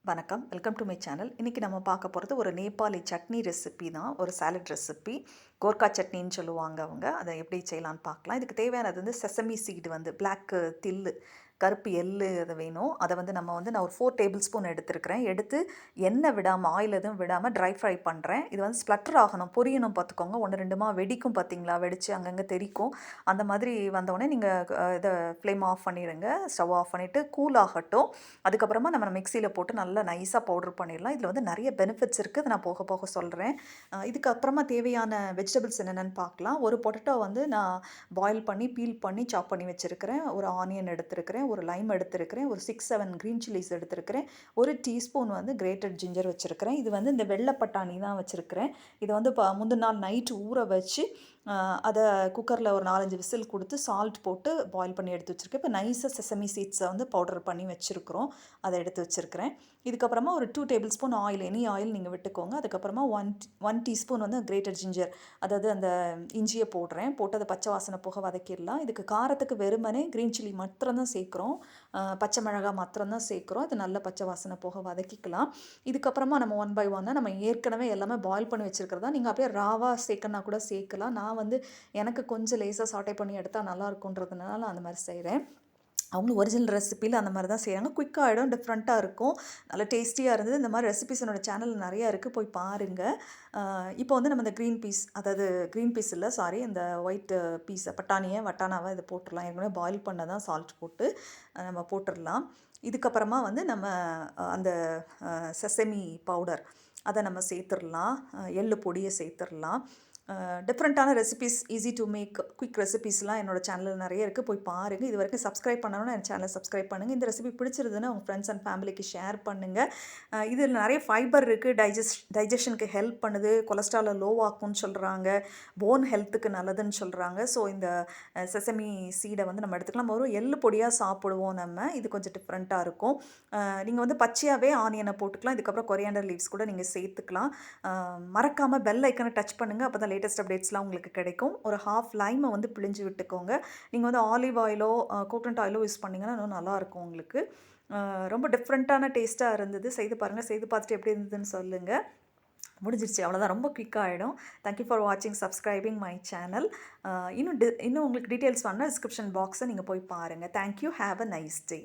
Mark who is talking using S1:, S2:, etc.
S1: வணக்கம், welcome to my channel. இன்றைக்கி நம்ம பார்க்க போகிறது ஒரு நேபாளி சட்னி ரெசிபி தான். ஒரு சாலட் ரெசிபி. கோர்க்கா சட்னின்னு சொல்லுவாங்க அவங்க. அதை எப்படி செய்யலான்னு பார்க்கலாம். இதுக்கு தேவையானது வந்து செசமி சீடு வந்து பிளாக் தில்லு, கருப்பு எள்ளு அது வேணும். அதை வந்து நான் ஒரு 4 டேபிள் ஸ்பூன் எடுத்துருக்கிறேன். எடுத்து எண்ணெய் விடாமல், ஆயில் எதுவும் விடாமல் ட்ரை ஃப்ரை பண்ணுறேன். இது வந்து ஸ்ப்ளட்டர் ஆகணும், பொரியணும் பார்த்துக்கோங்க. 1 2மா வெடிக்கும் பார்த்தீங்களா, வெடித்து அங்கங்கே தெரிக்கும். அந்த மாதிரி வந்தோடனே நீங்கள் இதை ஃப்ளேம் ஆஃப் பண்ணிடுங்க. ஸ்டவ் ஆஃப் பண்ணிவிட்டு கூல் ஆகட்டும். அதுக்கப்புறமா நம்ம மிக்சியில் போட்டு நல்லா நைஸாக பவுடர் பண்ணிடலாம். இதில் வந்து நிறைய பெனிஃபிட்ஸ் இருக்குது. அதை நான் போக போக சொல்கிறேன். இதுக்கப்புறமா தேவையான வெஜிடபிள்ஸ் என்னென்னு பார்க்கலாம். ஒரு பொட்டேட்டோ வந்து நான் பாயில் பண்ணி பீல் பண்ணி சாப் பண்ணி வச்சுருக்கிறேன். ஒரு ஆனியன் எடுத்துருக்கிறேன், ஒரு லைம் எடுத்துருக்கிறேன், ஒரு 6 7 க்ரீன் சில்லிஸ் எடுத்துருக்கிறேன், ஒரு டீஸ்பூன் வந்து கிரேட்டட் ஜிஞ்சர் வச்சுருக்கிறேன். இது வந்து இந்த வெள்ளை பட்டாணி தான் வச்சுருக்கிறேன். இதை வந்து முந்தின நாள் நைட்டு ஊற வச்சு அதை குக்கரில் ஒரு 4 5 விசில் கொடுத்து சால்ட் போட்டு பாயில் பண்ணி எடுத்து வச்சுருக்கேன். இப்போ நைஸாக செசமி சீட்ஸை வந்து பவுடர் பண்ணி வச்சுருக்குறோம். அதை எடுத்து வச்சுருக்கிறேன். இதுக்கப்புறமா ஒரு 2 table spoon oil, any oil நீங்கள் விட்டுக்கோங்க. அதுக்கப்புறமா ஒன் டீஸ்பூன் வந்து கிரேட்டட் ஜிஞ்சர், அதாவது அந்த இஞ்சியை போடுறேன். போட்டு அதை பச்சை வாசனை போக வதக்கிடலாம். இதுக்கு காரத்துக்கு வெறுமனே க்ரீன் சில்லி மாத்திரம்தான் சேர்க்குறோம், பச்சை மிளகாய் மாத்திரம்தான் சேர்க்குறோம். அது நல்ல பச்சை வாசனை போக வதக்கிக்கலாம். இதுக்கப்புறமா நம்ம 1 by 1 நம்ம ஏற்கனவே எல்லாமே பாயில் பண்ணி வச்சுருக்கிறதா நீங்கள் அப்படியே ராவாக சேர்க்கனா கூட சேர்க்கலாம். நான் வந்து எனக்கு கொஞ்சம் லேசாக சாட்டை பண்ணி எடுத்தால் நல்லா இருக்குன்றதுனால அந்த மாதிரி செய்கிறேன். அவங்களும் ஒரிஜினல் ரெசிப்பியில் அந்த மாதிரி தான் செய்கிறாங்க. குயிக்காக ஆகிடும், டிஃப்ரெண்ட்டாக இருக்கும், நல்லா டேஸ்டியாக இருந்தது. இந்த மாதிரி ரெசிபிஸ் என்னோடய சேனலில் நிறையா இருக்குது, போய் பாருங்கள். இப்போ வந்து நம்ம இந்த க்ரீன் பீஸ், அதாவது க்ரீன் பீஸ் இல்லை சாரி, இந்த ஒயிட் பீஸை வட்டானாவை இதை போட்டுடலாம். ஏற்கனவே பாயில் பண்ண தான் சால்ட் போட்டு நம்ம போட்டுடலாம். இதுக்கப்புறமா வந்து நம்ம அந்த செசமி பவுடர் அதை நம்ம சேர்த்துடலாம். எள்ளு பொடியை சேர்த்துடலாம். டிஃப்ரெண்ட்டான recipes, easy to make quick ரெசிபிஸ்லாம் என்னோடய சேனலில் நிறைய இருக்குது, போய் பாருங்கள். இது வரைக்கும் சப்ஸ்கிரைப் பண்ணணும்னா என் சேனலை சப்ஸ்கிரைப் பண்ணுங்கள். இந்த ரெசிபி பிடிச்சிருதுன்னா உங்கள் ஃப்ரெண்ட்ஸ் அண்ட் ஃபேமிலிக்கு ஷேர் பண்ணுங்கள். இதில் நிறைய ஃபைபர் இருக்குது, டைஜஷனுக்கு ஹெல்ப் பண்ணுது, கொலஸ்ட்ராலை லோ ஆக்கும்னு சொல்கிறாங்க, போன் ஹெல்த்துக்கு நல்லதுன்னு சொல்கிறாங்க. ஸோ இந்த செசமி சீடை வந்து நம்ம எடுத்துக்கலாம். ஒரு எள்ளு பொடியாக சாப்பிடுவோம் நம்ம. இது கொஞ்சம் டிஃப்ரெண்ட்டாக இருக்கும். நீங்கள் வந்து பச்சையாகவே ஆனியனை போட்டுக்கலாம். இதுக்கப்புறம் கொரியாண்டர் லீவ்ஸ் கூட நீங்கள் சேர்த்துக்கலாம். மறக்காமல் பெல் ஐக்கனை டச் பண்ணுங்கள், அப்போ தான் லேட்டஸ்ட் அப்டேட்ஸ்லாம் உங்களுக்கு கிடைக்கும். ஒரு ஹாஃப் லைமை வந்து பிழிஞ்சு விட்டுக்கோங்க. நீங்கள் வந்து ஆலிவ் ஆயிலோ கோகனட் ஆயிலோ யூஸ் பண்ணிங்கன்னா இன்னும் நல்லாயிருக்கும் உங்களுக்கு. ரொம்ப டிஃப்ரெண்ட்டான டேஸ்ட்டாக இருந்தது. செய்து பாருங்கள். செய்து பார்த்துட்டு எப்படி இருந்ததுன்னு சொல்லுங்கள். முடிஞ்சிருச்சு, அவ்வளோதான். ரொம்ப குயிக்காக ஆகிடும். தேங்க்யூ ஃபார் வாட்சிங், சப்ஸ்கிரைபிங் மை சேனல். இன்னும் உங்களுக்கு டீட்டெயில்ஸ் வேணும்னா டிஸ்கிரிப்ஷன் பாக்ஸை நீங்கள் போய் பாருங்கள். Thank you. Have a nice day.